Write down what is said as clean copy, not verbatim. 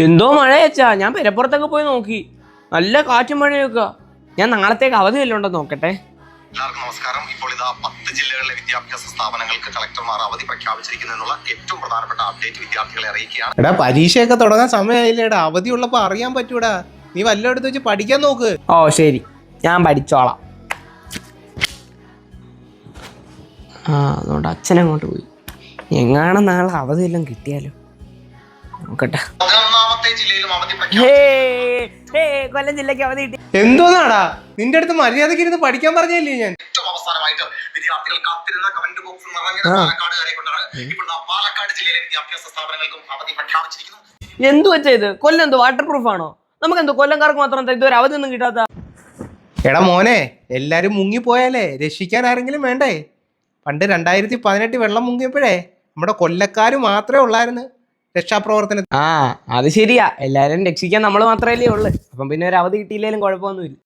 എന്തോ മഴയച്ചാ, ഞാൻ പെരപ്പുറത്തൊക്കെ പോയി നോക്കി. നല്ല കാറ്റും മഴയൊക്കെ. ഞാൻ നാളത്തേക്ക് അവധി വല്ലതും ഉണ്ടോ നോക്കട്ടെ. എല്ലാവർക്കും നമസ്കാരം. ഇപ്പോൾ ഇതാ 10 ജില്ലകളിലെ വിദ്യാഭ്യാസ സ്ഥാപനങ്ങൾക്ക് കളക്ടർമാർ അവധി പ്രഖ്യാപിച്ചിരിക്കുന്നതിനുള്ള ഏറ്റവും പ്രധാനപ്പെട്ട അപ്ഡേറ്റ് വിദ്യാർത്ഥികളെ അറിയിക്കുകയാണ്. എടാ, പരീക്ഷയൊക്കെ തുടങ്ങാൻ സമയമായില്ലേടാ. അവധി ഉള്ളപ്പോ അറിയാൻ പറ്റൂടാ. നീ വല്ലയിടത്ത് വെച്ച് പഠിക്കാൻ നോക്ക്. ഓ ശരി, ഞാൻ പഠിച്ചോളാം. അതുകൊണ്ട് അച്ഛനങ്ങോട്ട് പോയി. എങ്ങാണ് നാളെ അവധി എല്ലാം കിട്ടിയാലോ നോക്കട്ടെ. 11ാമത്തെ ജില്ലയിലും അവധി കൊല്ലം ജില്ലക്ക് അവധി കിട്ടി. എന്തോന്നാടാ, നിന്റെ അടുത്ത് മര്യാദക്ക് ഇരുന്ന് പഠിക്കാൻ പറഞ്ഞല്ലേ ഞാൻ. ഏറ്റവും അവസാനമായിട്ട് വിദ്യാർത്ഥികൾ കാത്തിരുന്ന കമന്റ് ബോക്സ് നിറഞ്ഞത് പാലക്കാടുകാരെ കൊണ്ടാണ്. ഇപ്പോൾ പാലക്കാട് ജില്ലയിലെ വിദ്യാഭ്യാസ സ്ഥാപനങ്ങൾക്കും അവധി പ്രഖ്യാപിച്ചിരിക്കുന്നു. എന്തു വെച്ചാ ഇത്? കൊല്ലം എന്തോ വാട്ടർ പ്രൂഫ് ആണോ? നമുക്ക് എന്തോ കൊല്ലംകാർക്ക് മാത്രം ഇതുവരെ അവധി ഒന്നും കിട്ടാത്ത. എടാ മോനെ, എല്ലാരും മുങ്ങിപ്പോയാലേ രക്ഷിക്കാൻ ആരെങ്കിലും വേണ്ടേ? പണ്ട് 2018 വെള്ളം മുങ്ങിയപ്പോഴേ നമ്മുടെ കൊല്ലക്കാര് മാത്രമേ ഉള്ളായിരുന്നു രക്ഷാപ്രവർത്തനം. അത് ശരിയാ, എല്ലാരും രക്ഷിക്കാൻ നമ്മൾ മാത്രമല്ലേ ഉള്ളു. അപ്പം പിന്നെ ഒരു അവധി കിട്ടിയില്ലേലും കുഴപ്പമൊന്നുമില്ല.